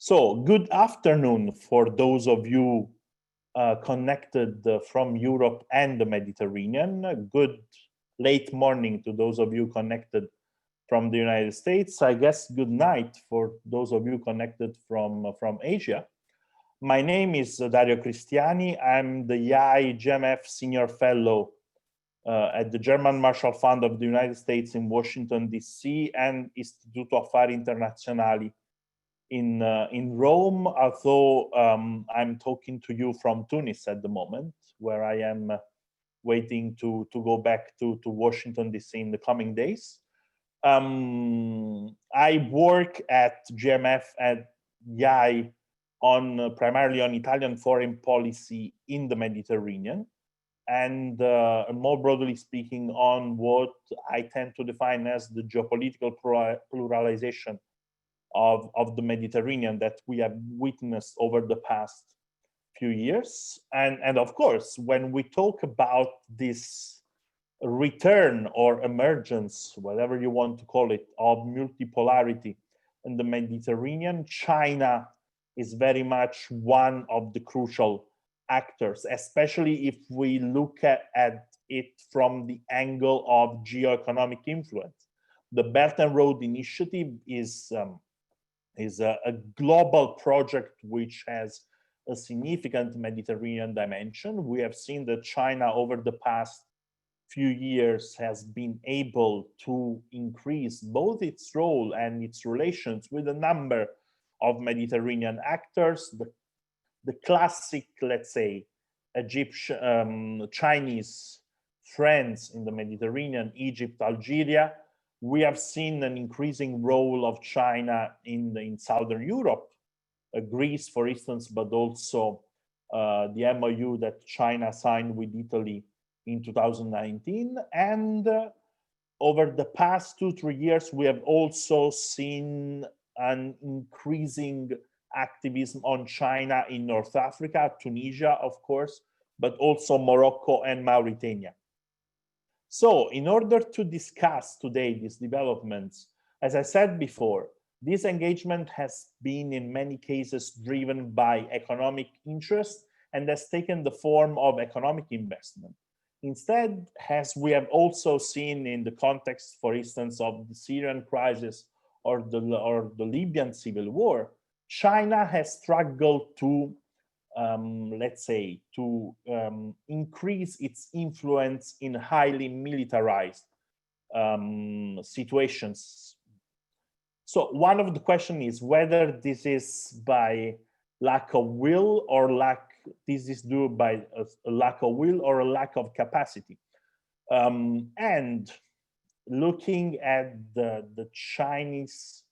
So, good afternoon for those of you connected from Europe and the Mediterranean. Good late morning to those of you connected from the United States. I guess good night for those of you connected from Asia. My name is Dario Cristiani. I'm the Yahia GMF Senior Fellow at the German Marshall Fund of the United States in Washington, D.C. and Istituto Affari Internazionali in Rome, although I'm talking to you from Tunis at the moment, where I am waiting to go back to Washington, D.C. in the coming days. I work at GMF at YAI primarily on Italian foreign policy in the Mediterranean, and more broadly speaking on what I tend to define as the geopolitical pluralization of the Mediterranean that we have witnessed over the past few years. And of course, when we talk about this return or emergence, whatever you want to call it, of multipolarity in the Mediterranean, China is very much one of the crucial actors, especially if we look at it from the angle of geoeconomic influence. The Belt and Road Initiative is a global project which has a significant Mediterranean dimension. We have seen that China over the past few years has been able to increase both its role and its relations with a number of Mediterranean actors. The classic, let's say, Egyptian, Chinese friends in the Mediterranean, Egypt, Algeria. We have seen an increasing role of China in Southern Europe, Greece, for instance, but also the MOU that China signed with Italy in 2019. And over the past 2-3 years, we have also seen an increasing activism on China in North Africa, Tunisia, of course, but also Morocco and Mauritania. So in order to discuss today these developments, as I said before, this engagement has been in many cases driven by economic interest and has taken the form of economic investment. Instead, as we have also seen in the context, for instance, of the Syrian crisis or the Libyan civil war, China has struggled to let's say, to increase its influence in highly militarized situations. So one of the questions is whether this is by lack of will or this is due by a lack of will or a lack of capacity. And looking at the Chinese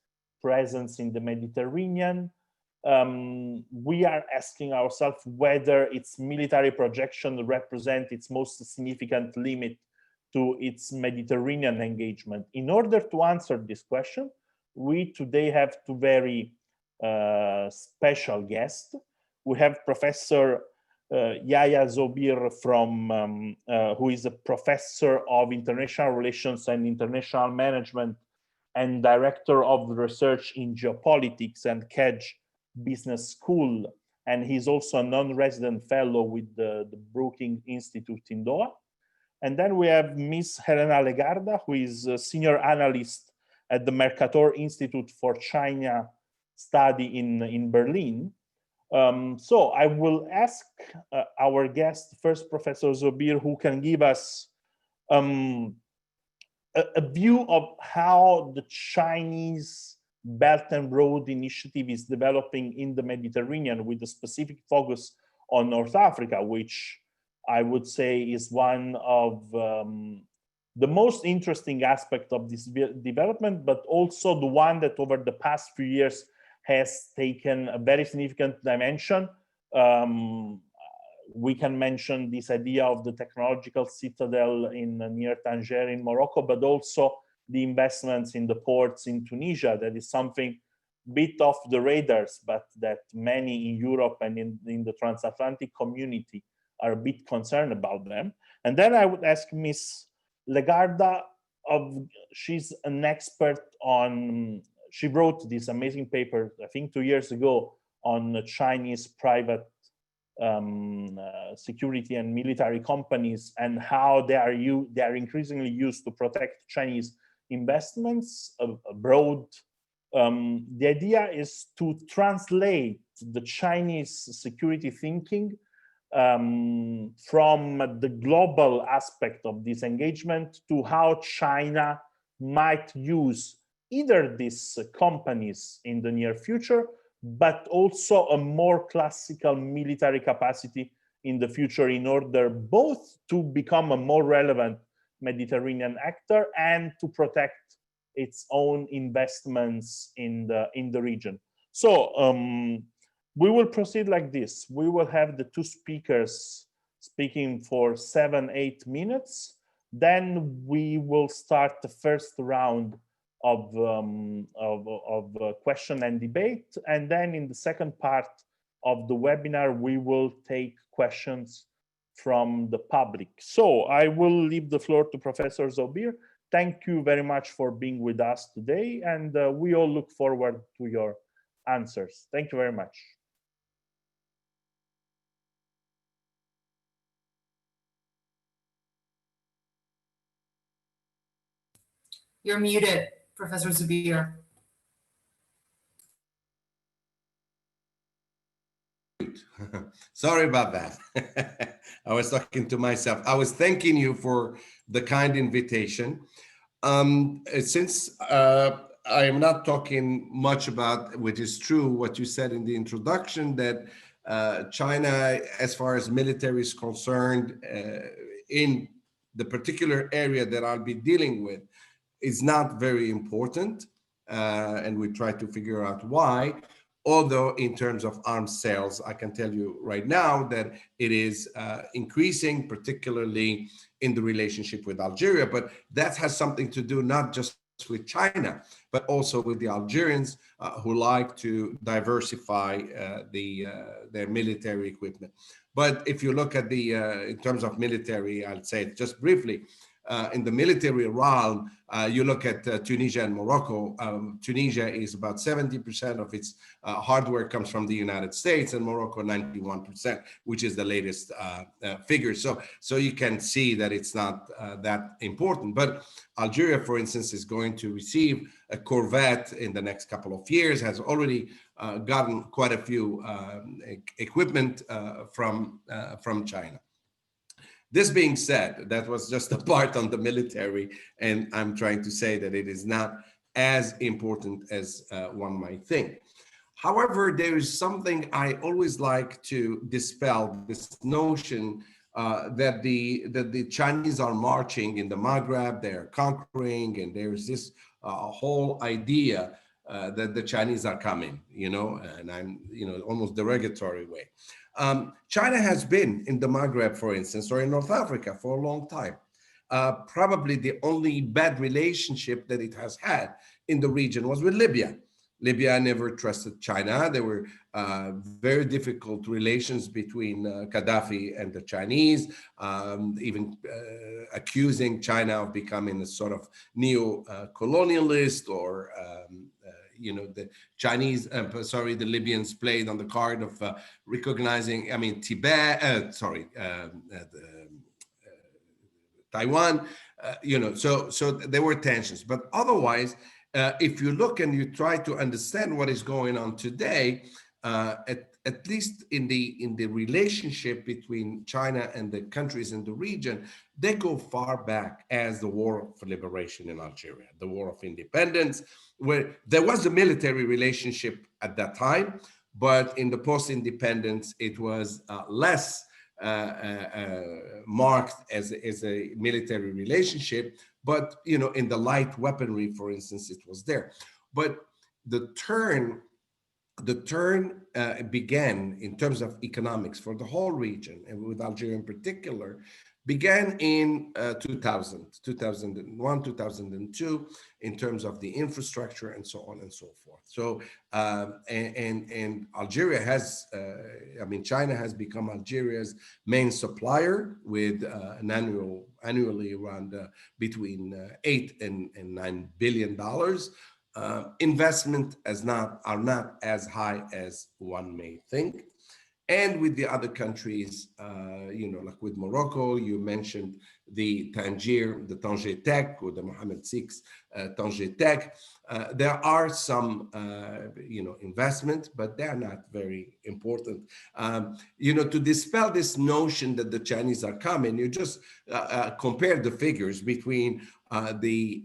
presence in the Mediterranean, we are asking ourselves whether its military projection represents its most significant limit to its Mediterranean engagement. In order to answer this question, we today have two very special guests. We have Professor Yahia Zoubir who is a professor of international relations and international management and director of research in geopolitics and KEDGE Business School, and he's also a non-resident fellow with the Brookings Institute in Doha. And then we have Miss Helena Legarda, who is a senior analyst at the Mercator Institute for China Study in Berlin. So I will ask our guest first, Professor Zoubir, who can give us a view of how the Chinese Belt and Road Initiative is developing in the Mediterranean with a specific focus on North Africa, which I would say is one of the most interesting aspect of this development, but also the one that over the past few years has taken a very significant dimension. We can mention this idea of the technological citadel near Tanger in Morocco, but also the investments in the ports in Tunisia. That is something bit off the radars, but that many in Europe and in the transatlantic community are a bit concerned about them. And then I would ask Ms. Legarda, she's an expert on she wrote this amazing paper, I think 2 years ago, on Chinese private security and military companies and how they are increasingly used to protect Chinese investments abroad. The idea is to translate the Chinese security thinking from the global aspect of this engagement to how China might use either these companies in the near future, but also a more classical military capacity in the future in order both to become a more relevant Mediterranean actor and to protect its own investments in the region. So we will proceed like this. We will have the two speakers speaking for 7-8 minutes. Then we will start the first round of question and debate. And then in the second part of the webinar, we will take questions from the public. So I will leave the floor to Professor Zoubir. Thank you very much for being with us today. And we all look forward to your answers. Thank you very much. You're muted, Professor Zoubir. Sorry about that. I was talking to myself. I was thanking you for the kind invitation. Since I am not talking much about, which is true, what you said in the introduction, that China, as far as military is concerned, in the particular area that I'll be dealing with, is not very important, and we try to figure out why. Although in terms of arms sales, I can tell you right now that it is increasing, particularly in the relationship with Algeria. But that has something to do not just with China, but also with the Algerians who like to diversify their military equipment. But if you look at the, in terms of military, I'll say it just briefly, in the military realm, you look at Tunisia and Morocco. Tunisia is about 70% of its hardware comes from the United States, and Morocco 91%, which is the latest figure. So you can see that it's not that important. But Algeria, for instance, is going to receive a Corvette in the next couple of years, has already gotten quite a few equipment from China. This being said, that was just a part on the military, and I'm trying to say that it is not as important as one might think. However, there is something I always like to dispel, this notion that the Chinese are marching in the Maghreb, they're conquering, and there's this whole idea that the Chinese are coming, and I'm, almost derogatory way. China has been in the Maghreb, for instance, or in North Africa for a long time. Probably the only bad relationship that it has had in the region was with Libya. Libya never trusted China. There were very difficult relations between Gaddafi and the Chinese, even accusing China of becoming a sort of neo-colonialist or the Chinese, the Libyans played on the card of recognizing, Tibet, Taiwan, so there were tensions. But otherwise, if you look and you try to understand what is going on today, at least in the relationship between China and the countries in the region, they go far back as the War of Liberation in Algeria, the War of Independence, where there was a military relationship at that time, but in the post-independence, it was less marked as a military relationship, but in the light weaponry, for instance, it was there. But the turn began in terms of economics for the whole region, and with Algeria in particular, began in 2001, 2002, in terms of the infrastructure and so on and so forth. So, and Algeria has, China has become Algeria's main supplier with annually around between $8 and $9 billion. Investment are not as high as one may think. And with the other countries, like with Morocco, you mentioned the Tangier Tech or the Mohammed VI Tangier Tech. There are some, investment, but they are not very important. To dispel this notion that the Chinese are coming, you just compare the figures between the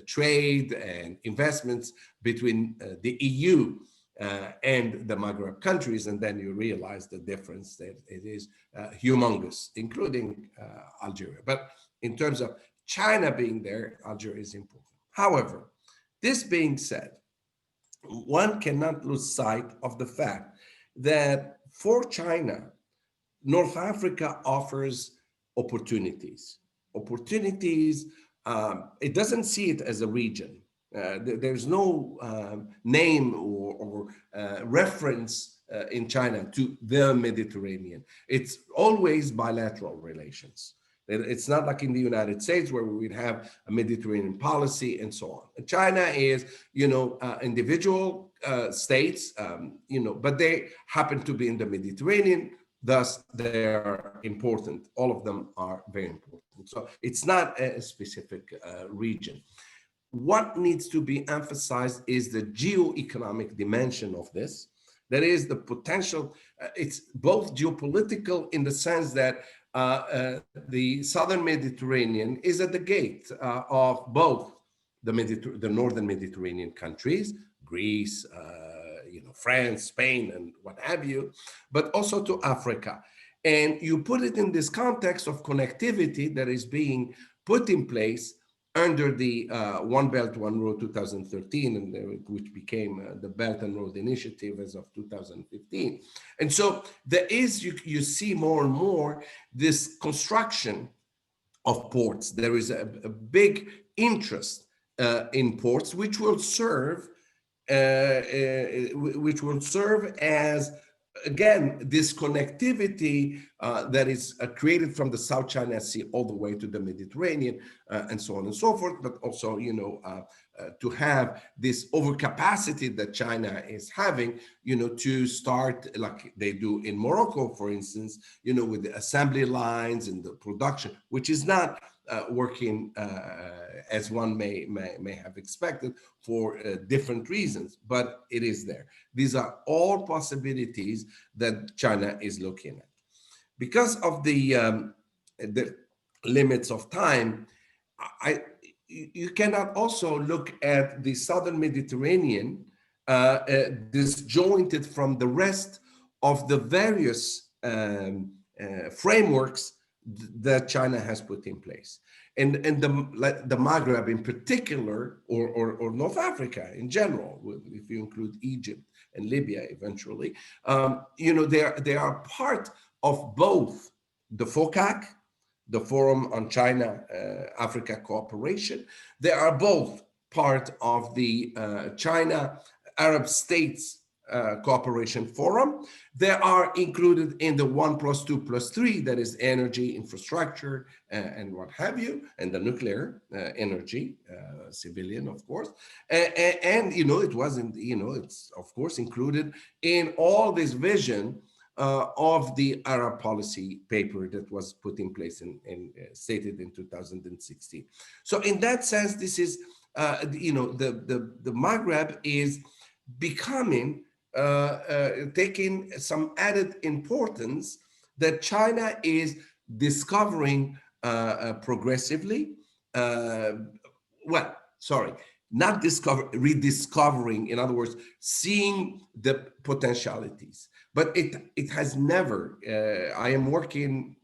trade and investments between the EU and the Maghreb countries, and then you realize the difference that it is humongous, including Algeria. But in terms of China being there, Algeria is important. However, this being said, one cannot lose sight of the fact that for China, North Africa offers opportunities. It doesn't see it as a region. There's no name or reference in China to the Mediterranean. It's always bilateral relations. It's not like in the United States where we would have a Mediterranean policy and so on. China is, individual states, but they happen to be in the Mediterranean. Thus, they are important. All of them are very important. So it's not a specific region. What needs to be emphasized is the geo-economic dimension of this. That is the potential. It's both geopolitical in the sense that the southern Mediterranean is at the gate of both the northern Mediterranean countries, Greece, France, Spain, and what have you, but also to Africa. And you put it in this context of connectivity that is being put in place under the One Belt, One Road 2013, and which became the Belt and Road Initiative as of 2015. And so there is, you see more and more this construction of ports. There is a big interest in ports, which will serve as, again, this connectivity that is created from the South China Sea all the way to the Mediterranean and so on and so forth, but also, to have this overcapacity that China is having, to start like they do in Morocco, for instance, with the assembly lines and the production, which is not working as one may have expected for different reasons, but it is there. These are all possibilities that China is looking at. Because of the limits of time, you cannot also look at the southern Mediterranean disjointed from the rest of the various frameworks that China has put in place. And the Maghreb in particular, or North Africa in general, if you include Egypt and Libya eventually, they are part of both the FOCAC, the Forum on China-Africa Cooperation. They are both part of the China-Arab States Cooperation Forum. They are included in the 1+2+3, that is energy, infrastructure, and what have you, and the nuclear energy, civilian, of course. And it wasn't, it's of course included in all this vision of the Arab policy paper that was put in place and stated in 2016. So in that sense, this is, the Maghreb is becoming, taking some added importance that China is discovering progressively. Rediscovering, in other words, seeing the potentialities. But it has never, I am working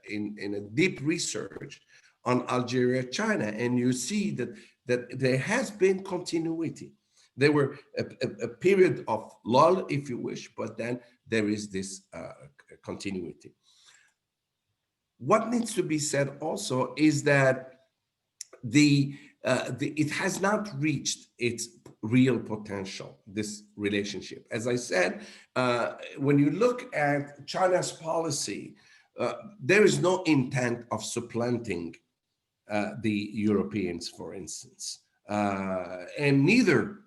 in a deep research on Algeria, China, and you see that there has been continuity. There were a period of lull, if you wish, but then there is this continuity. What needs to be said also is that it has not reached its real potential, this relationship. As I said, when you look at China's policy, there is no intent of supplanting the Europeans, for instance. and neither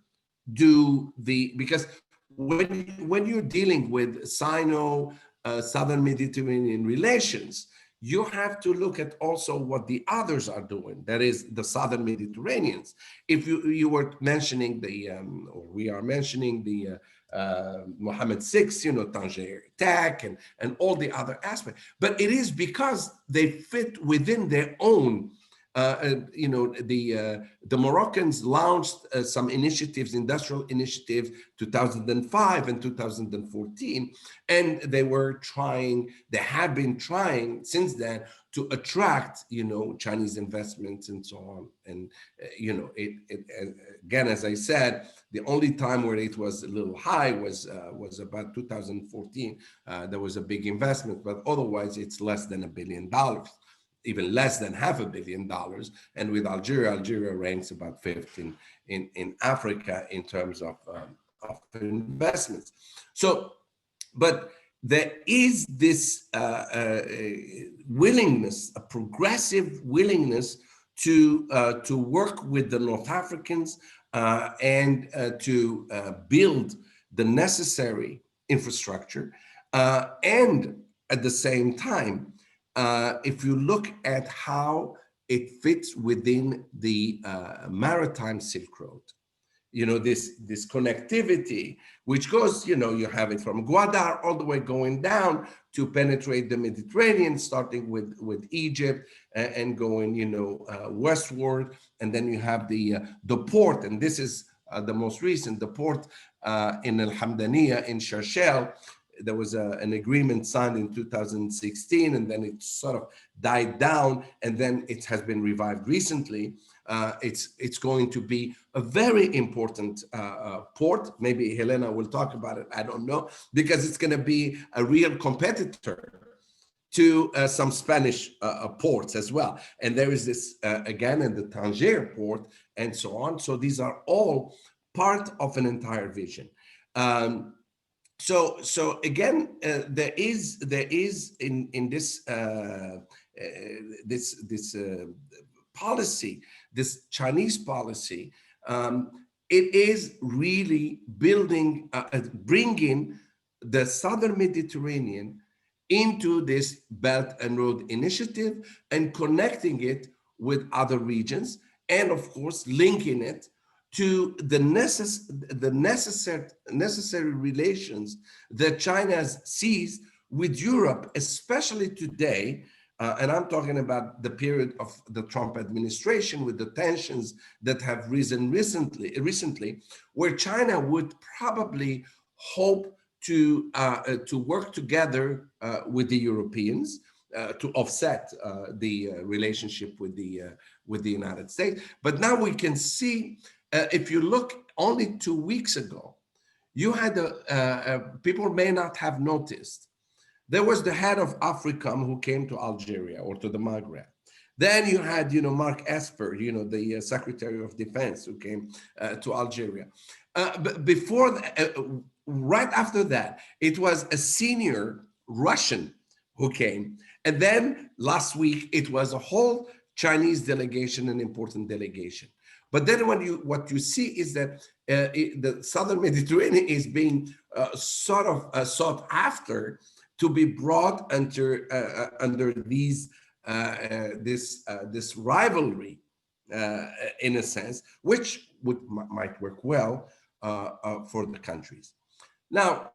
do because when you're dealing with Sino Southern Mediterranean relations, you have to look at also what the others are doing. That is the Southern Mediterraneans. If you were mentioning the, or we are mentioning the Mohammed VI, Tangier attack and all the other aspects, but it is because they fit within their own. The Moroccans launched some initiatives, industrial initiatives, 2005 and 2014, and they have been trying since then to attract, Chinese investments and so on. And again, as I said, the only time where it was a little high was about 2014. There was a big investment, but otherwise it's less than $1 billion. Even less than $500 million. And with Algeria ranks about fifth in Africa in terms of investments. So, but there is this willingness, a progressive willingness to work with the North Africans and to build the necessary infrastructure, and at the same time, if you look at how it fits within the maritime Silk Road, this connectivity, which goes, you have it from Gwadar all the way going down to penetrate the Mediterranean, starting with Egypt and going, westward. And then you have the port, and this is the most recent, the port in Al Hamdaniya in Sharshel. There was an agreement signed in 2016, and then it sort of died down, and then it has been revived recently. It's going to be a very important port. Maybe Helena will talk about it, I don't know, because it's going to be a real competitor to some Spanish ports as well. And there is this, again, in the Tangier port and so on. So these are all part of an entire vision. So again, there is in this policy, this Chinese policy, it is really building, bringing the Southern Mediterranean into this Belt and Road Initiative and connecting it with other regions, and of course linking it to the necessary relations that China sees with Europe, especially today. And I'm talking about the period of the Trump administration with the tensions that have risen recently, where China would probably hope to work together with the Europeans to offset the relationship with the United States. But now we can see. If you look only 2 weeks ago, you had people may not have noticed. There was the head of AFRICOM who came to Algeria or to the Maghreb. Then you had, Mark Esper, the Secretary of Defense who came to Algeria. But before, right after that, it was a senior Russian who came. And then last week, it was a whole Chinese delegation, an important delegation. But then what you see is that the Southern Mediterranean is being sort of sought after to be brought under these this rivalry in a sense, which might work well for the countries. Now,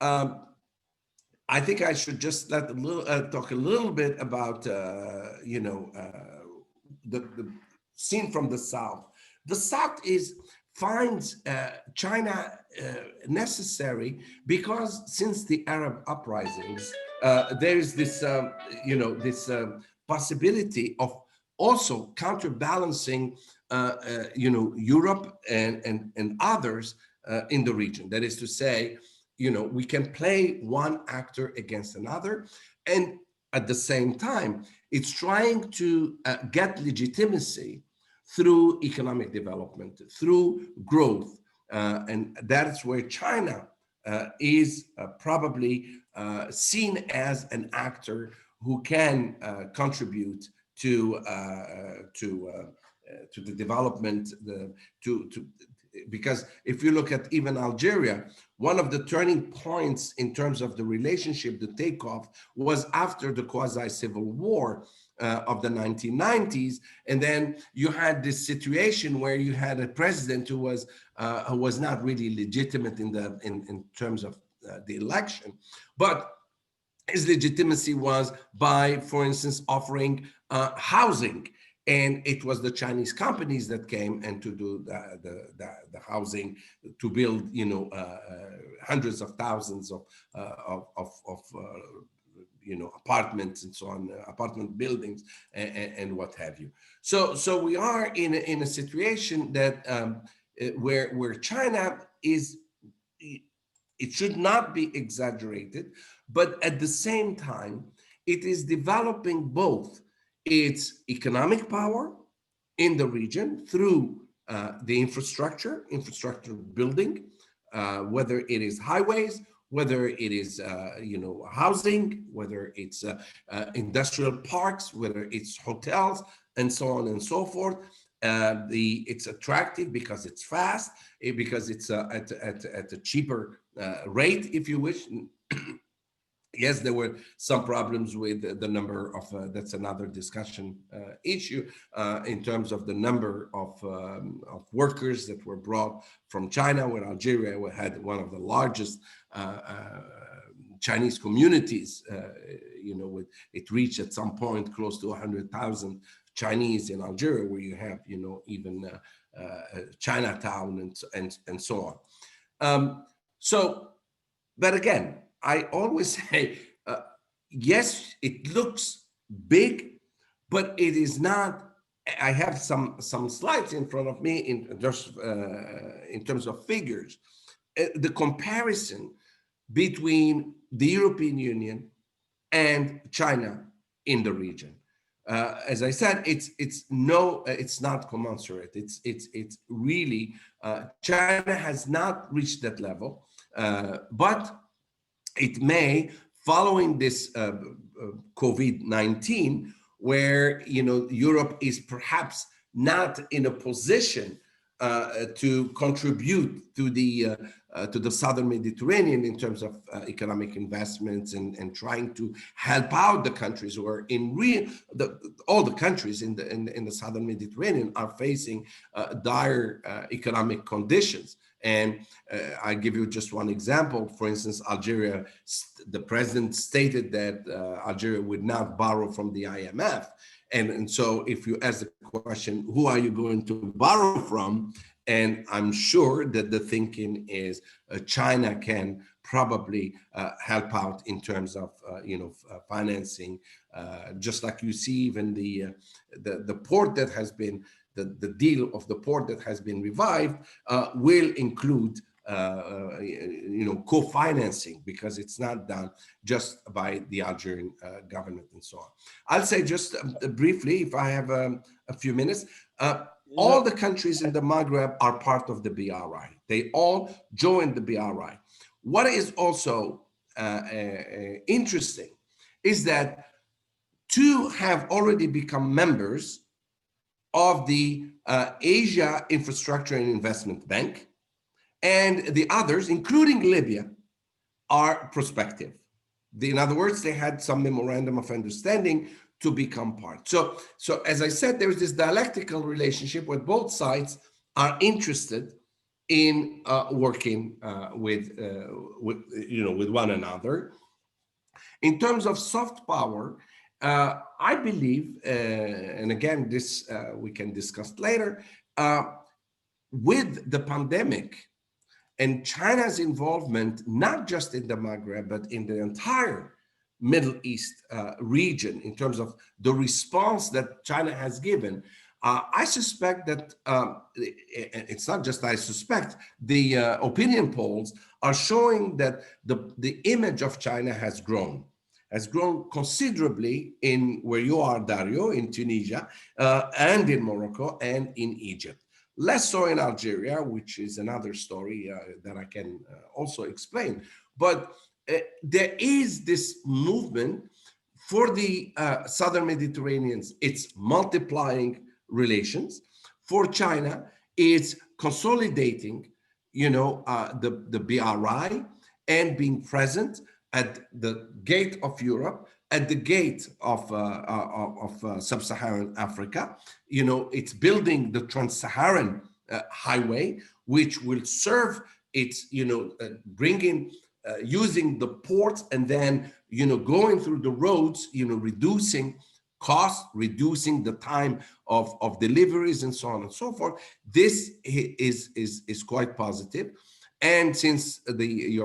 I think I should just talk a little bit about the seen from the South. The South finds China necessary because since the Arab uprisings, there is this, this possibility of also counterbalancing, Europe and others in the region. That is to say, we can play one actor against another, and at the same time, it's trying to get legitimacy through economic development, through growth. And that's where China is probably seen as an actor who can contribute to to the development, because if you look at even Algeria, one of the turning points in terms of the relationship, the takeoff, was after the quasi-civil war of the 1990s, and then you had this situation where you had a president who was not really legitimate in terms of the election, but his legitimacy was by, for instance, offering housing. And it was the Chinese companies that came and to do the housing, to build, hundreds of thousands of apartments and so on, apartment buildings and what have you. So we are in a situation that where China is, it should not be exaggerated, but at the same time, it is developing both its economic power in the region through the infrastructure building, whether it is highways, whether it is housing, whether it's industrial parks, whether it's hotels, and so on and so forth. It's attractive because it's fast, because it's at a cheaper rate, if you wish. Yes, there were some problems with the number of, that's another discussion issue, in terms of the number of workers that were brought from China, where Algeria had one of the largest Chinese communities. It reached at some point close to 100,000 Chinese in Algeria, where you have, even Chinatown and so on. But again, I always say, yes, it looks big, but it is not. I have some slides in front of me in terms of figures. The comparison between the European Union and China in the region. As I said, it's not commensurate. It's really, China has not reached that level, but it may, following this COVID-19, where Europe is perhaps not in a position to contribute to the southern Mediterranean in terms of economic investments and trying to help out the countries who are all the countries in the southern Mediterranean are facing dire economic conditions. And I give you just one example. For instance, Algeria, the president stated that Algeria would not borrow from the IMF. And so if you ask the question, who are you going to borrow from? And I'm sure that the thinking is China can probably help out in terms of financing, just like you see even the port that has been, the deal of the port that has been revived will include co-financing, because it's not done just by the Algerian government and so on. I'll say just briefly, if I have a few minutes, all the countries in the Maghreb are part of the BRI. They all joined the BRI. What is also interesting is that two have already become members of the Asia Infrastructure and Investment Bank, and the others, including Libya, are prospective. In other words, they had some memorandum of understanding to become part. So as I said, there is this dialectical relationship where both sides are interested in working with one another. In terms of soft power, I believe, and again, this we can discuss later, with the pandemic and China's involvement, not just in the Maghreb, but in the entire Middle East region, in terms of the response that China has given, I suspect that, it's not just I suspect, the opinion polls are showing that the image of China has grown considerably in where you are, Dario, in Tunisia, and in Morocco, and in Egypt. Less so in Algeria, which is another story that I can also explain. But there is this movement for the Southern Mediterraneans. It's multiplying relations. for China, it's consolidating, the BRI and being present at the gate of Europe, at the gate of sub-Saharan Africa. It's building the trans-Saharan highway, which will serve its, bringing, using the ports and then, going through the roads, reducing cost, reducing the time of deliveries and so on and so forth. This is quite positive. And since the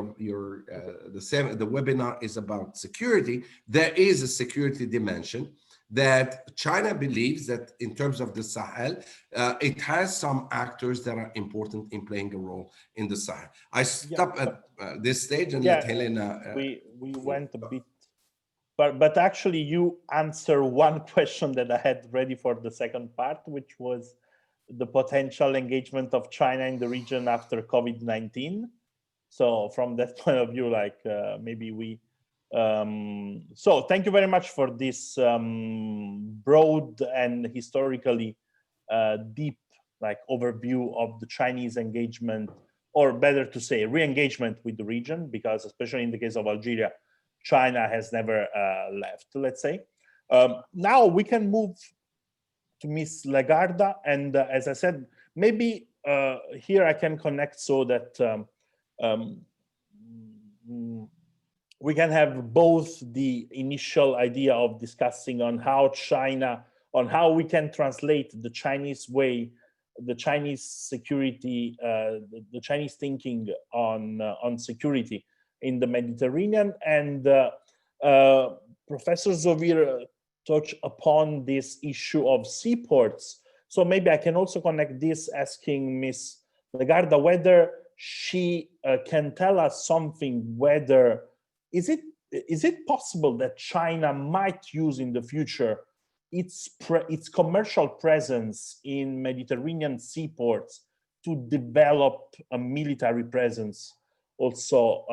webinar is about security, there is a security dimension that China believes that in terms of the Sahel, it has some actors that are important in playing a role in the Sahel. I stop at this stage and let Helena. We went a bit, but actually you answer one question that I had ready for the second part, which was the potential engagement of China in the region after COVID-19. So from that point of view, maybe we, so thank you very much for this broad and historically deep overview of the Chinese engagement, or better to say re-engagement with the region, because especially in the case of Algeria, China has never left, let's say. Now we can move to Miss Legarda, and as I said, maybe here I can connect so that we can have both the initial idea of discussing on how China, on how we can translate the Chinese way, the Chinese security, the Chinese thinking on security in the Mediterranean, and Professor Zoubir touch upon this issue of seaports. So maybe I can also connect this, asking Ms. Legarda whether she can tell us something, whether is it possible that China might use in the future its commercial presence in Mediterranean seaports to develop a military presence also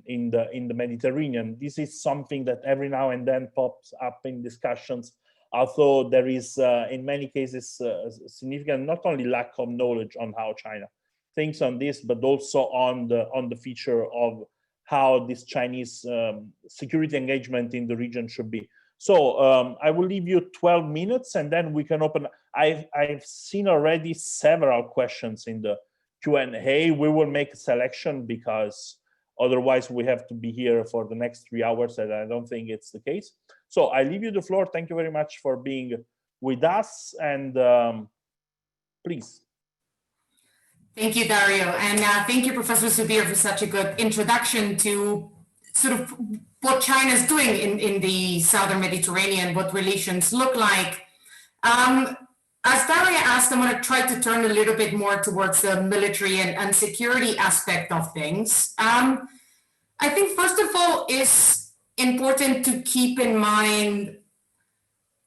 in the Mediterranean. This is something that every now and then pops up in discussions, although there is in many cases significant not only lack of knowledge on how China thinks on this, but also on the feature of how this Chinese security engagement in the region should be. So I will leave you 12 minutes and then we can open. I've seen already several questions in the Q&A. We will make a selection because otherwise we have to be here for the next 3 hours, and I don't think it's the case. So I leave you the floor. Thank you very much for being with us, and please. Thank you, Dario, and thank you, Professor Zoubir, for such a good introduction to sort of what China is doing in the Southern Mediterranean, what relations look like. As Dario asked, I'm going to try to turn a little bit more towards the military and security aspect of things. I think, first of all, it's important to keep in mind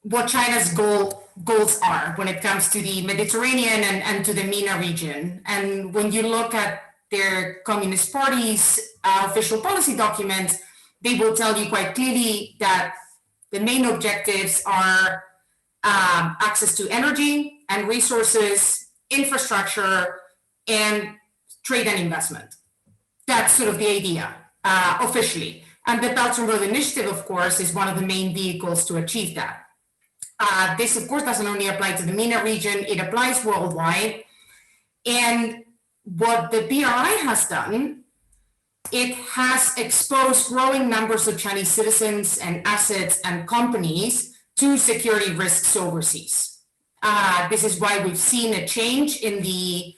what China's goals are when it comes to the Mediterranean and to the MENA region. And when you look at their Communist Party's official policy documents, they will tell you quite clearly that the main objectives are access to energy and resources, infrastructure, and trade and investment. That's sort of the idea, officially. And the Belt and Road Initiative, of course, is one of the main vehicles to achieve that. This, of course, doesn't only apply to the MENA region, it applies worldwide. And what the BRI has done, it has exposed growing numbers of Chinese citizens and assets and companies to security risks overseas. This is why we've seen a change in the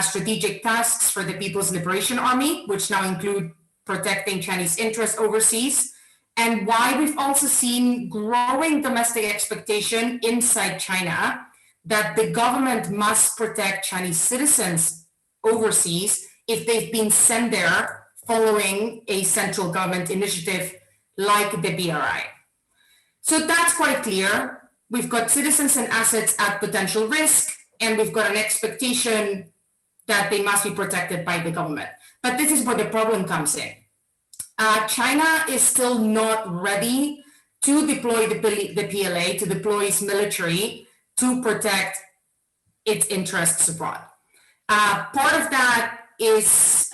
strategic tasks for the People's Liberation Army, which now include protecting Chinese interests overseas, and why we've also seen growing domestic expectation inside China that the government must protect Chinese citizens overseas if they've been sent there following a central government initiative like the BRI. So that's quite clear. We've got citizens and assets at potential risk, and we've got an expectation that they must be protected by the government. But this is where the problem comes in. China is still not ready to deploy the PLA, to deploy its military to protect its interests abroad. Part of that is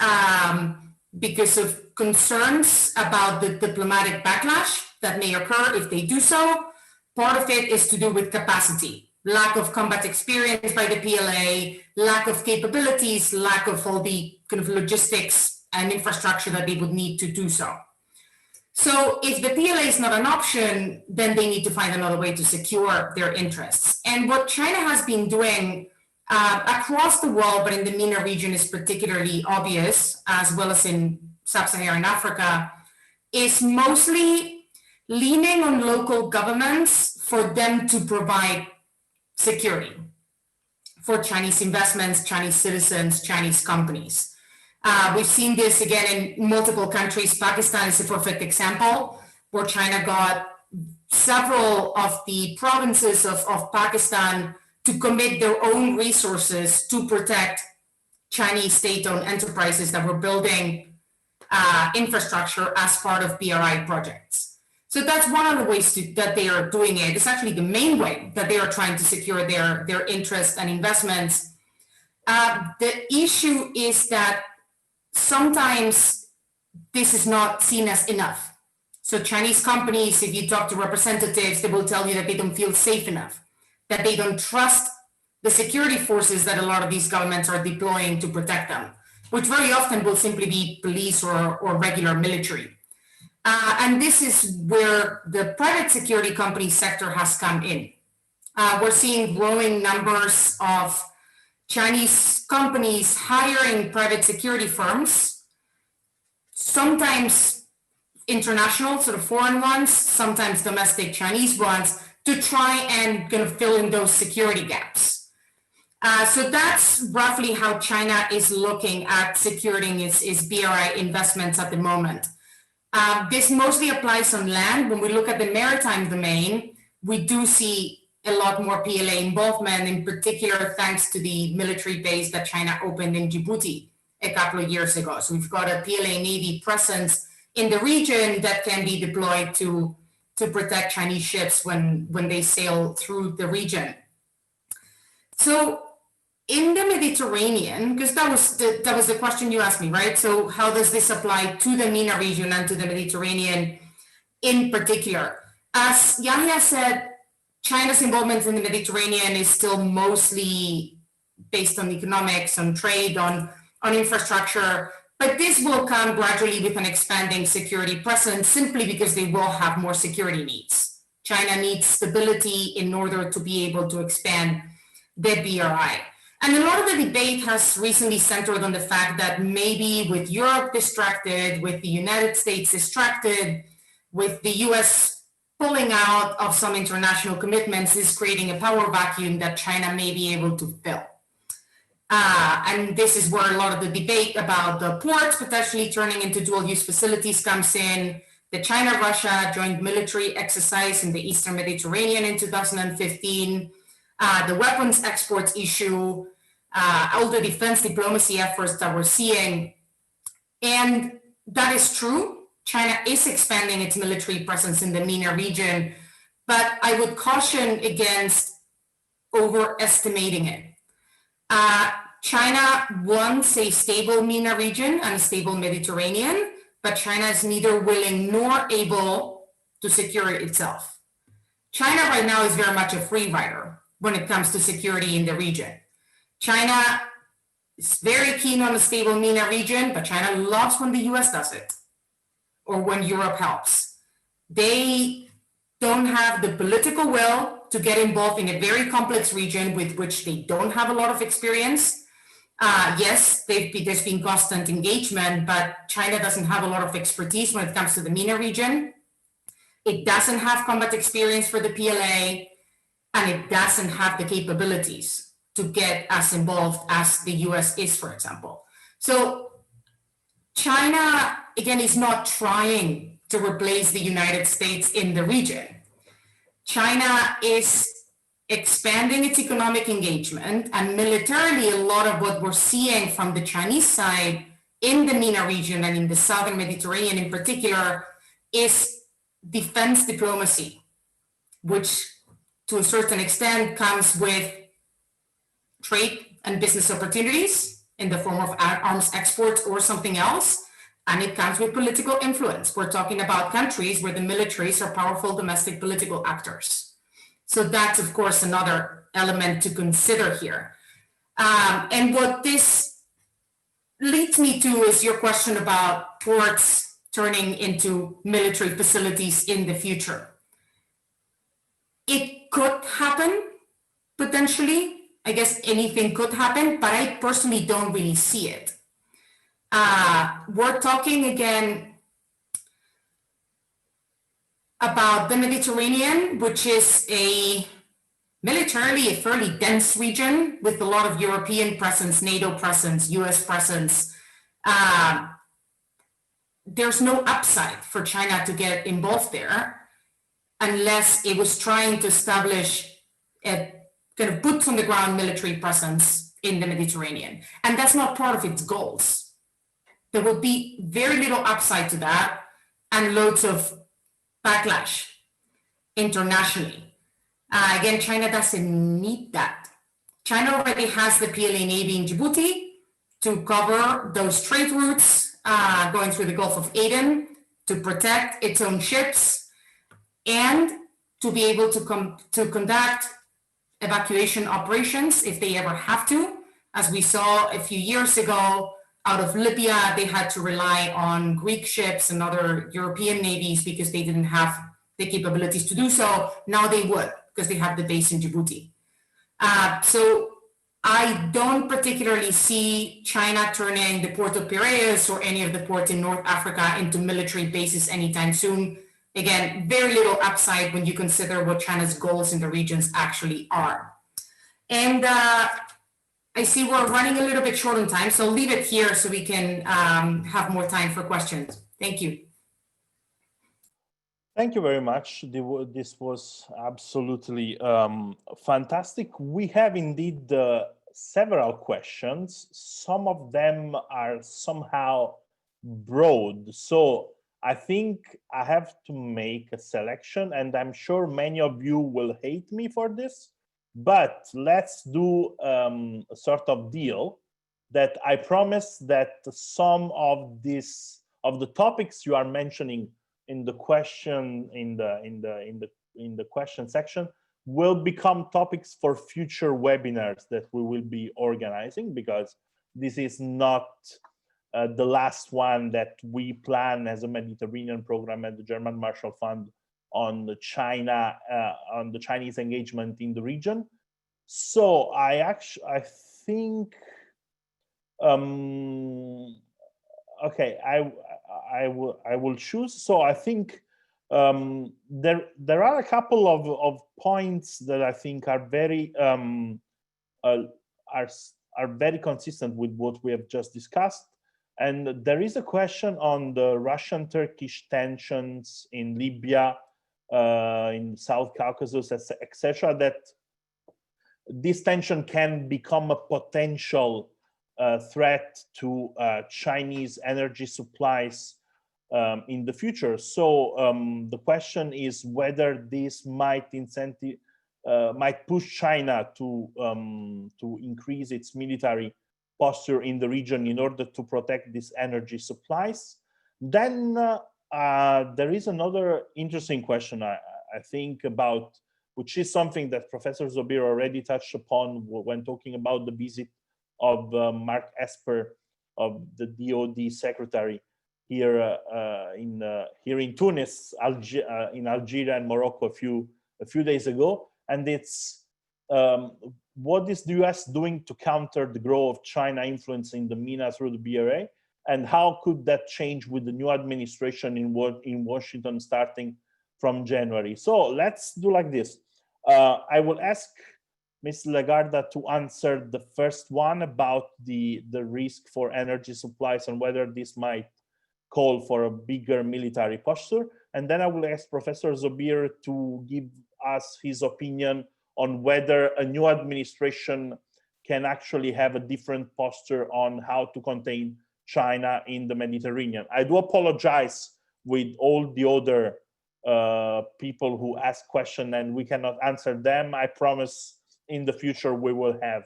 because of concerns about the diplomatic backlash that may occur if they do so. Part of it is to do with capacity, lack of combat experience by the PLA, lack of capabilities, lack of all the kind of logistics and infrastructure that they would need to do so. So if the PLA is not an option, then they need to find another way to secure their interests. And what China has been doing across the world, but in the MENA region is particularly obvious, as well as in sub-Saharan Africa, is mostly leaning on local governments for them to provide security for Chinese investments, Chinese citizens, Chinese companies. We've seen this again in multiple countries. Pakistan is a perfect example, where China got several of the provinces of Pakistan to commit their own resources to protect Chinese state-owned enterprises that were building infrastructure as part of BRI projects. So that's one of the ways that they are doing it. It's actually the main way that they are trying to secure their interests and investments. The issue is that sometimes this is not seen as enough. So Chinese companies, if you talk to representatives, they will tell you that they don't feel safe enough, that they don't trust the security forces that a lot of these governments are deploying to protect them, which very often will simply be police or regular military. And this is where the private security company sector has come in. We're seeing growing numbers of Chinese companies hiring private security firms, sometimes international, sort of foreign ones, sometimes domestic Chinese ones, to try and kind of fill in those security gaps. So that's roughly how China is looking at securing its BRI investments at the moment. This mostly applies on land. When we look at the maritime domain, we do see a lot more PLA involvement, in particular thanks to the military base that China opened in Djibouti a couple of years ago. So we've got a PLA Navy presence in the region that can be deployed to protect Chinese ships when they sail through the region. So in the Mediterranean, because that was the question you asked me, right? So how does this apply to the MENA region and to the Mediterranean in particular? As Yahia said, China's involvement in the Mediterranean is still mostly based on economics, on trade, on infrastructure, but this will come gradually with an expanding security presence simply because they will have more security needs. China needs stability in order to be able to expand the BRI. And a lot of the debate has recently centered on the fact that maybe with Europe distracted, with the United States distracted, with the US pulling out of some international commitments, is creating a power vacuum that China may be able to fill. And this is where a lot of the debate about the ports potentially turning into dual-use facilities comes in. The China-Russia joint military exercise in the Eastern Mediterranean in 2015, the weapons exports issue, all the defense diplomacy efforts that we're seeing. And that is true. China is expanding its military presence in the MENA region, but I would caution against overestimating it. China wants a stable MENA region and a stable Mediterranean, but China is neither willing nor able to secure it itself. China right now is very much a free rider when it comes to security in the region. China is very keen on a stable MENA region, but China loves when the US does it, or when Europe helps. They don't have the political will to get involved in a very complex region with which they don't have a lot of experience. Yes, there's been constant engagement, but China doesn't have a lot of expertise when it comes to the MENA region. It doesn't have combat experience for the PLA, and it doesn't have the capabilities to get as involved as the US is, for example. So China, again, is not trying to replace the United States in the region. China is expanding its economic engagement, and militarily, a lot of what we're seeing from the Chinese side in the MENA region and in the Southern Mediterranean in particular is defense diplomacy, which to a certain extent comes with trade and business opportunities in the form of arms exports or something else. And it comes with political influence. We're talking about countries where the militaries are powerful domestic political actors. So that's, of course, another element to consider here. And what this leads me to is your question about ports turning into military facilities in the future. It could happen, potentially. I guess anything could happen, but I personally don't really see it. We're talking again about the Mediterranean, which is militarily a fairly dense region with a lot of European presence, NATO presence, US presence. There's no upside for China to get involved there unless it was trying to establish a kind of boots on the ground military presence in the Mediterranean. And that's not part of its goals. There will be very little upside to that and loads of backlash internationally. Again, China doesn't need that. China already has the PLA Navy in Djibouti to cover those trade routes going through the Gulf of Aden, to protect its own ships, and to be able to conduct evacuation operations if they ever have to. As we saw a few years ago, out of Libya, they had to rely on Greek ships and other European navies because they didn't have the capabilities to do so. Now they would, because they have the base in Djibouti. So I don't particularly see China turning the port of Piraeus or any of the ports in North Africa into military bases anytime soon. Again, very little upside when you consider what China's goals in the regions actually are. And I see we're running a little bit short on time, so I'll leave it here so we can have more time for questions. Thank you. Thank you very much. This was absolutely fantastic. We have indeed several questions. Some of them are somehow broad. So I think I have to make a selection, and I'm sure many of you will hate me for this. But let's do a sort of deal that I promise that some of the topics you are mentioning in the question in the question section will become topics for future webinars that we will be organizing, because this is not the last one that we plan as a Mediterranean program at the German Marshall Fund on the China, on the Chinese engagement in the region. So I think, okay, I will choose. So I think there are a couple of points that I think are very very consistent with what we have just discussed. And there is a question on the Russian-Turkish tensions in Libya, in South Caucasus, etc., that this tension can become a potential threat to Chinese energy supplies in the future. So the question is whether this might push China to increase its military posture in the region in order to protect these energy supplies. Then there is another interesting question I think about, which is something that Professor Zoubir already touched upon when talking about the visit of Mark Esper, of the DOD secretary here in Tunis, in Algeria and Morocco a few days ago. And it's what is the US doing to counter the growth of China influence in the MENA through the BRA, and how could that change with the new administration in Washington starting from January? So let's do like this. I will ask Ms. Legarda to answer the first one about the risk for energy supplies and whether this might call for a bigger military posture. And then I will ask Professor Zoubir to give us his opinion on whether a new administration can actually have a different posture on how to contain China in the Mediterranean. I do apologize with all the other people who ask questions and we cannot answer them. I promise in the future we will have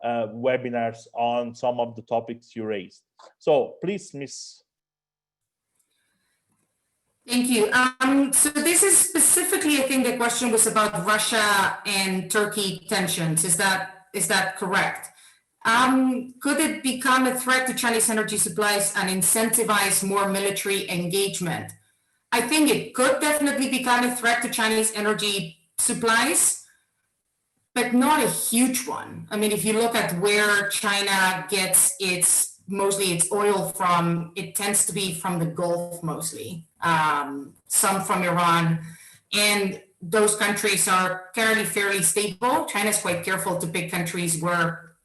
webinars on some of the topics you raised. So please, Ms. Thank you. So this is specifically, I think the question was about Russia and Turkey tensions. Is that correct? Could it become a threat to Chinese energy supplies and incentivize more military engagement? I think it could definitely become a threat to Chinese energy supplies, but not a huge one. I mean, if you look at where China gets mostly its oil from, it tends to be from the Gulf mostly, some from Iran, and those countries are currently fairly stable. China's quite careful to pick countries where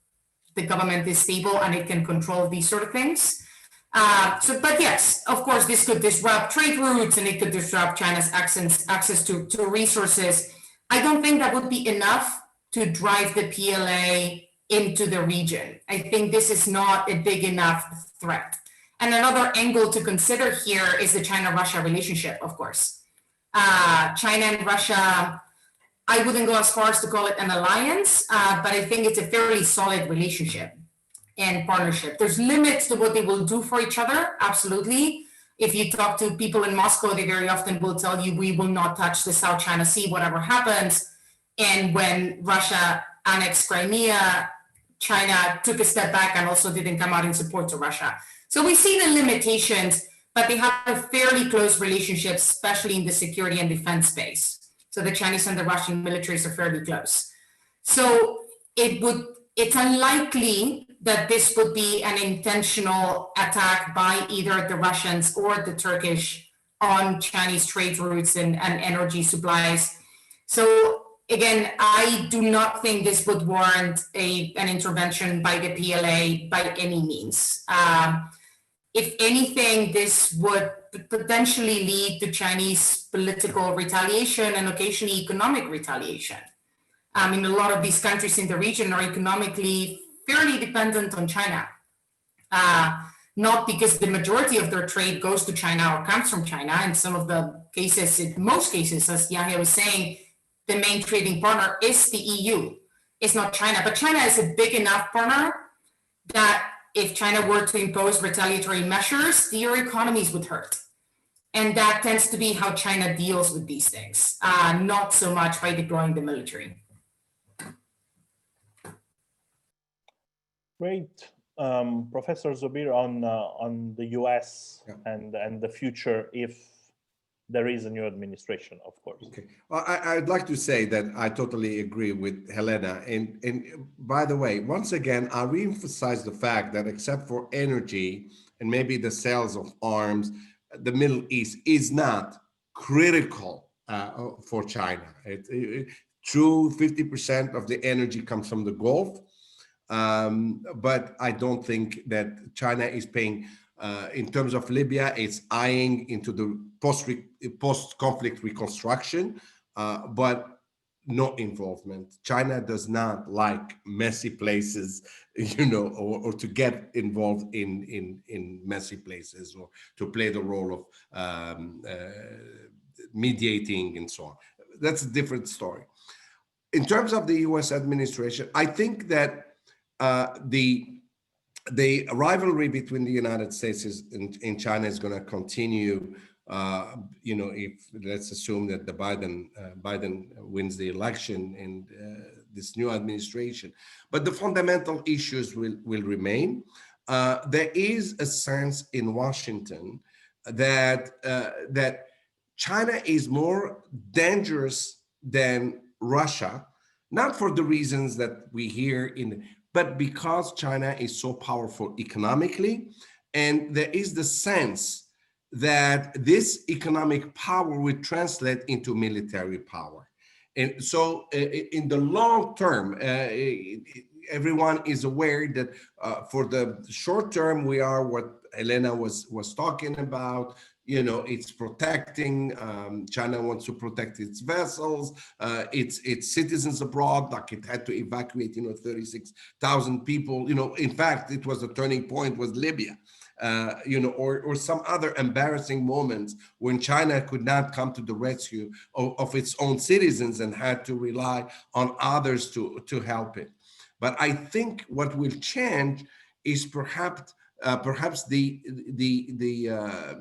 the government is stable and it can control these sort of things. But yes, of course, this could disrupt trade routes and it could disrupt China's access to resources. I don't think that would be enough to drive the PLA into the region. I think this is not a big enough threat. And another angle to consider here is the China-Russia relationship, of course. China and Russia, I wouldn't go as far as to call it an alliance, but I think it's a fairly solid relationship and partnership. There's limits to what they will do for each other, absolutely. If you talk to people in Moscow, they very often will tell you, we will not touch the South China Sea, whatever happens. And when Russia annexed Crimea, China took a step back and also didn't come out in support to Russia. So we see the limitations, but they have a fairly close relationship, especially in the security and defense space. So the Chinese and the Russian militaries are fairly close. So it's unlikely that this would be an intentional attack by either the Russians or the Turkish on Chinese trade routes and energy supplies. So again, I do not think this would warrant an intervention by the PLA by any means. If anything, this would potentially lead to Chinese political retaliation and occasionally economic retaliation. I mean, a lot of these countries in the region are economically fairly dependent on China. Not because the majority of their trade goes to China or comes from China. In some of the cases, in most cases, as Yahia was saying, the main trading partner is the EU. It's not China, but China is a big enough partner that if China were to impose retaliatory measures, their economies would hurt. And that tends to be how China deals with these things, not so much by deploying the military. Great. Professor Zoubir, on the US and the future, if there is a new administration, of course. Okay. Well, I'd like to say that I totally agree with Helena. And by the way, once again, I reemphasize the fact that except for energy and maybe the sales of arms, the Middle East is not critical for China. True, 50% of the energy comes from the Gulf. But I don't think that China is paying, in terms of Libya, it's eyeing into the post-conflict reconstruction, but no involvement. China does not like messy places, or to get involved in messy places or to play the role of mediating and so on. That's a different story. In terms of the US administration, I think that the rivalry between the United States and China is going to continue. If let's assume that the Biden wins the election and this new administration, but the fundamental issues will remain. There is a sense in Washington that China is more dangerous than Russia, not for the reasons that we hear but because China is so powerful economically, and there is the sense that this economic power will translate into military power. And so in the long term, everyone is aware that for the short term, we are what Helena was talking about. It's protecting, China wants to protect its vessels, its citizens abroad, like it had to evacuate, 36,000 people. In fact, it was a turning point was Libya, or some other embarrassing moments when China could not come to the rescue of its own citizens and had to rely on others to help it. But I think what will change is perhaps the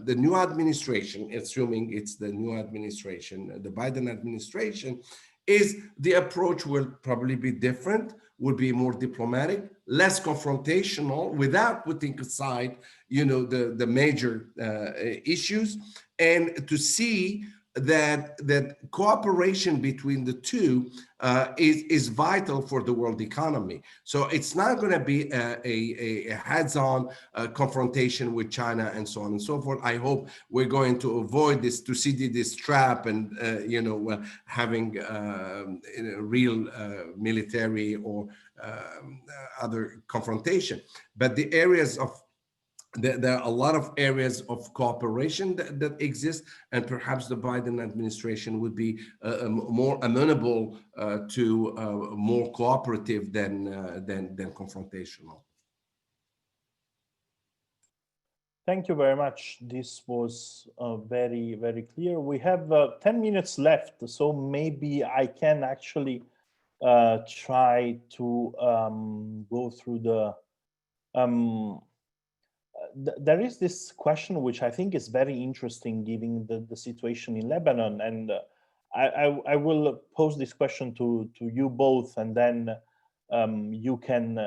new administration, assuming it's the new administration, the Biden administration, is the approach will probably be different, will be more diplomatic, less confrontational, without putting aside, the major issues, and to see that cooperation between the two is vital for the world economy. So it's not going to be a heads-on confrontation with China and so on and so forth. I hope we're going to avoid this trap and having real military or other confrontation. But the areas of there are a lot of areas of cooperation that exist, and perhaps the Biden administration would be more amenable to more cooperative than confrontational. Thank you very much. This was very, very clear. We have 10 minutes left, so maybe I can actually try to go through the there is this question which I think is very interesting given the situation in Lebanon, and I will pose this question to you both, and then you can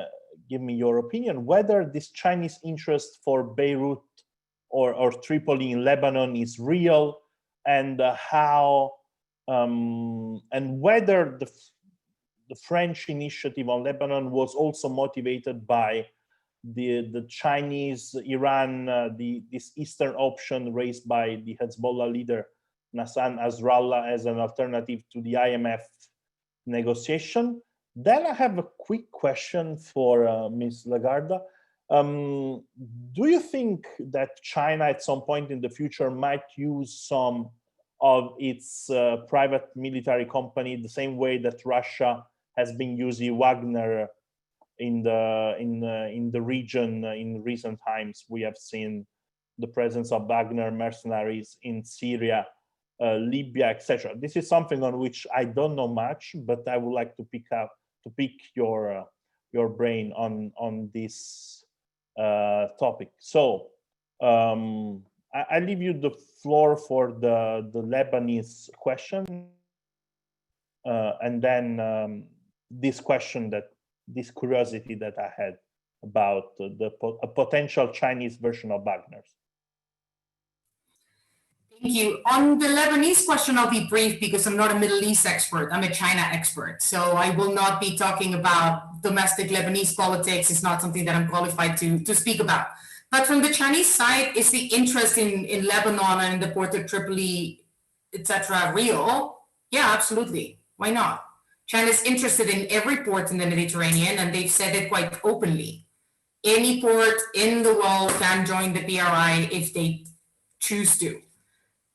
give me your opinion whether this Chinese interest for Beirut or Tripoli in Lebanon is real, and how and whether the French initiative on Lebanon was also motivated by the Chinese, Iran, this Eastern option raised by the Hezbollah leader Nasser Nasrallah as an alternative to the IMF negotiation. Then I have a quick question for Ms. Legarda. Do you think that China at some point in the future might use some of its private military company the same way that Russia has been using Wagner in the region in recent times? We have seen the presence of Wagner mercenaries in Syria, Libya, etc. This is something on which I don't know much, but I would like to pick your brain on this topic. So I leave you the floor for the Lebanese question, and then this curiosity that I had about a potential Chinese version of Wagner's. Thank you. On the Lebanese question, I'll be brief because I'm not a Middle East expert. I'm a China expert. So I will not be talking about domestic Lebanese politics. It's not something that I'm qualified to speak about. But from the Chinese side, is the interest in Lebanon and the port of Tripoli, etc., real? Yeah, absolutely. Why not? China's interested in every port in the Mediterranean, and they've said it quite openly. Any port in the world can join the PRI if they choose to.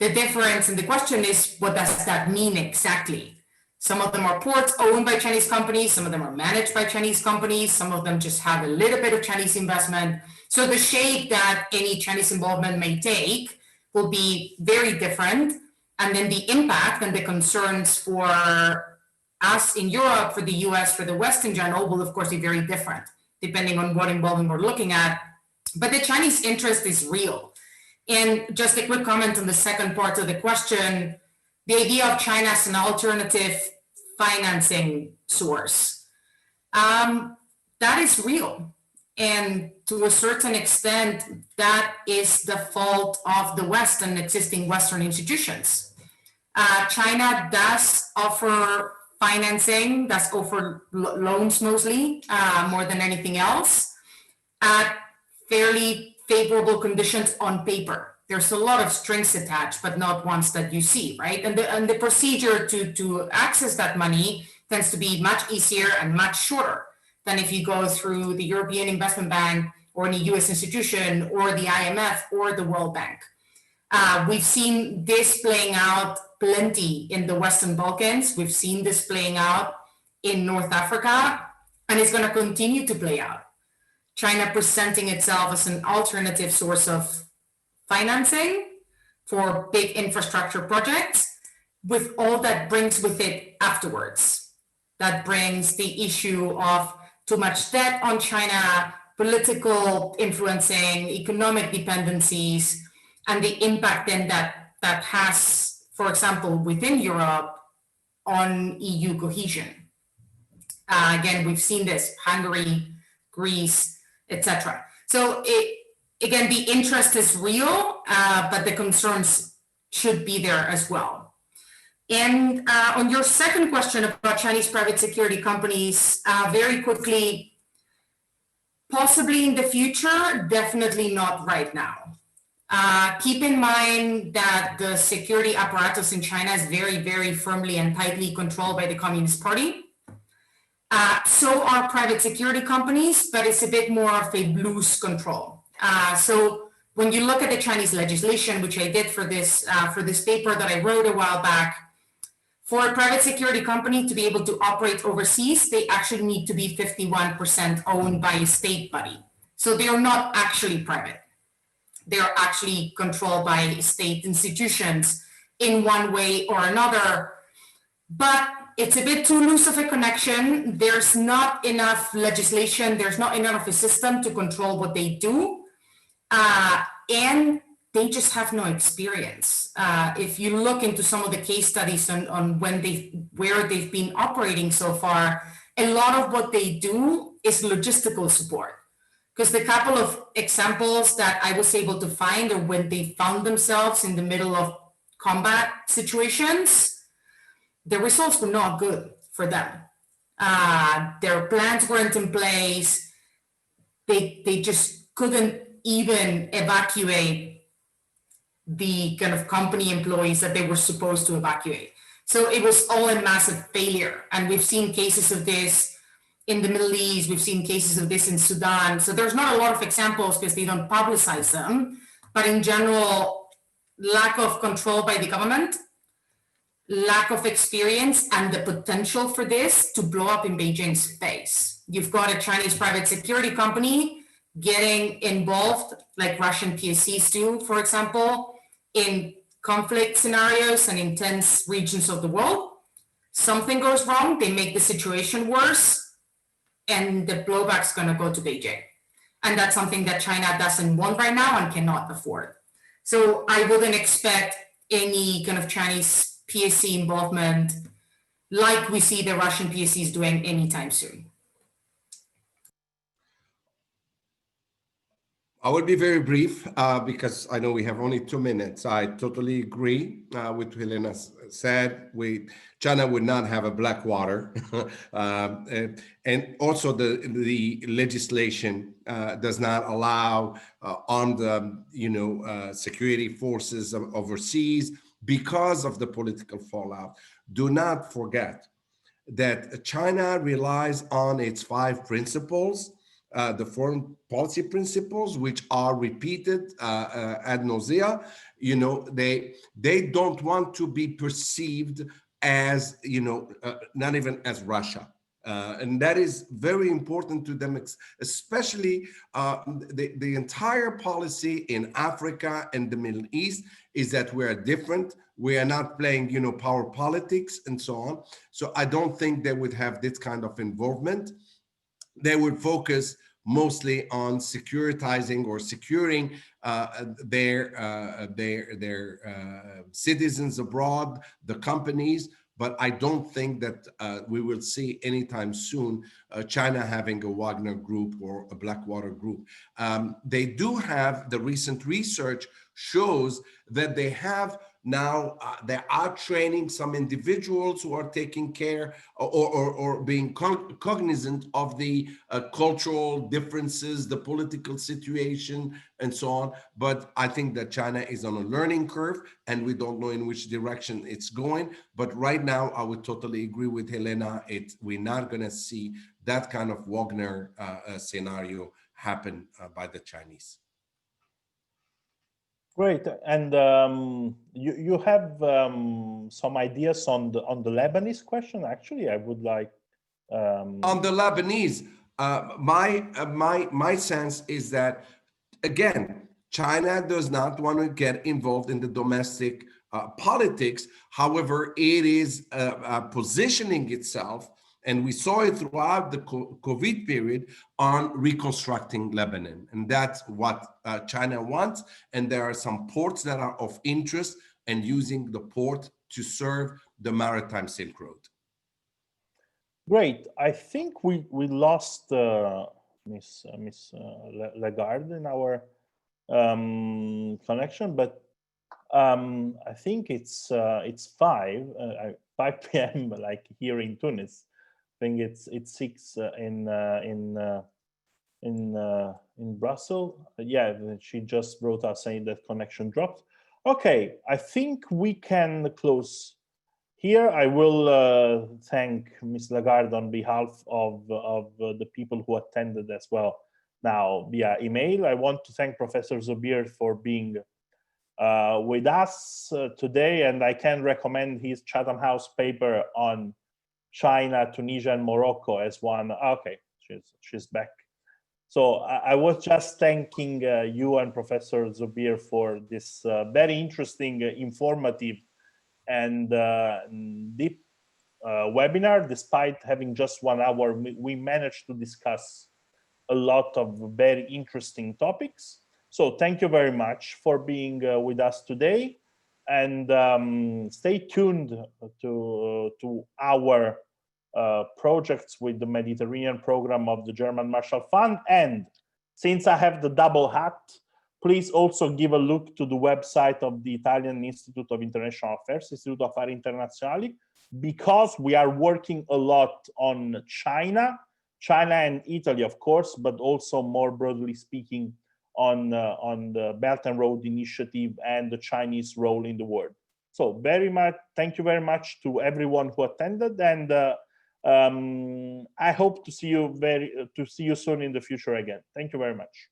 The difference and the question is, what does that mean exactly? Some of them are ports owned by Chinese companies, some of them are managed by Chinese companies, some of them just have a little bit of Chinese investment. So the shape that any Chinese involvement may take will be very different. And then the impact and the concerns for us in Europe, for the US, for the West in general, will of course be very different, depending on what involvement we're looking at. But the Chinese interest is real. And just a quick comment on the second part of the question, the idea of China as an alternative financing source, that is real. And to a certain extent, that is the fault of the West and existing Western institutions. China does offer financing, does offer loans mostly, more than anything else, at fairly favorable conditions on paper. There's a lot of strings attached, but not ones that you see, right? And the procedure to access that money tends to be much easier and much shorter than if you go through the European Investment Bank or any US institution or the IMF or the World Bank. We've seen this playing out plenty in the Western Balkans. We've seen this playing out in North Africa, and it's going to continue to play out. China presenting itself as an alternative source of financing for big infrastructure projects, with all that brings with it afterwards. That brings the issue of too much debt on China, political influencing, economic dependencies, and the impact then that has, for example, within Europe on EU cohesion. Again, we've seen this, Hungary, Greece, etc. So again, the interest is real, but the concerns should be there as well. And on your second question about Chinese private security companies, very quickly, possibly in the future, definitely not right now. Keep in mind that the security apparatus in China is very, very firmly and tightly controlled by the Communist Party. So are private security companies, but it's a bit more of a loose control. So when you look at the Chinese legislation, which I did for this paper that I wrote a while back, for a private security company to be able to operate overseas, they actually need to be 51% owned by a state body. So they are not actually private. They are actually controlled by state institutions in one way or another. But it's a bit too loose of a connection. There's not enough legislation. There's not enough of a system to control what they do. And they just have no experience. If you look into some of the case studies on where they've been operating so far, a lot of what they do is logistical support. Because the couple of examples that I was able to find are when they found themselves in the middle of combat situations, the results were not good for them. Their plans weren't in place. They just couldn't even evacuate the kind of company employees that they were supposed to evacuate. So it was all a massive failure. And we've seen cases of this in the Middle East. We've seen cases of this in Sudan. So there's not a lot of examples because they don't publicize them. But in general, lack of control by the government, lack of experience, and the potential for this to blow up in Beijing's face. You've got a Chinese private security company getting involved, like Russian PSCs do, for example, in conflict scenarios and intense regions of the world. Something goes wrong, they make the situation worse, and the blowback's gonna go to Beijing. And that's something that China doesn't want right now and cannot afford. So I wouldn't expect any kind of Chinese PSC involvement like we see the Russian PSCs doing anytime soon. I will be very brief because I know we have only 2 minutes. I totally agree with what Helena said. China would not have a black water, and also the legislation does not allow armed, security forces overseas because of the political fallout. Do not forget that China relies on its 5 principles. The foreign policy principles, which are repeated ad nausea, they don't want to be perceived as, not even as Russia. And that is very important to them, especially the entire policy in Africa and the Middle East is that we are different. We are not playing, power politics and so on. So I don't think they would have this kind of involvement. They would focus mostly on securitizing or securing their citizens abroad, the companies. But I don't think that we will see anytime soon China having a Wagner group or a Blackwater group. They do have, the recent research shows that they have now, they are training some individuals who are taking care or being cognizant of the cultural differences, the political situation, and so on. But I think that China is on a learning curve, and we don't know in which direction it's going. But right now, I would totally agree with Helena. We're not going to see that kind of Wagner scenario happen by the Chinese. Great, and you have some ideas on the Lebanese question. Actually, I would like on the Lebanese. My sense is that, again, China does not want to get involved in the domestic politics. However, it is positioning itself And we saw it throughout the COVID period on reconstructing Lebanon. And that's what China wants. And there are some ports that are of interest and using the port to serve the maritime Silk Road. Great. I think we lost Miss Legarda in our connection, but I think it's 5 p.m. like here in Tunis. I think it's 6 in Brussels. Yeah, she just wrote us saying that connection dropped. Okay, I think we can close here. I will thank Ms. Legarda on behalf of the people who attended as well now via email. I want to thank Professor Zoubir for being with us today, and I can recommend his Chatham House paper on China, Tunisia, and Morocco as one. Okay, she's back. So I was just thanking you and Professor Zoubir for this very interesting, informative, and deep webinar. Despite having just 1 hour, we managed to discuss a lot of very interesting topics. So thank you very much for being with us today, and stay tuned to our projects with the Mediterranean program of the German Marshall Fund. And since I have the double hat, please also give a look to the website of the Italian Institute of International Affairs, Istituto Affari Internazionali, because we are working a lot on China and Italy, of course, but also more broadly speaking on the Belt and Road Initiative and the Chinese role in the world. So thank you very much to everyone who attended, and I hope to see you soon in the future again. Thank you very much.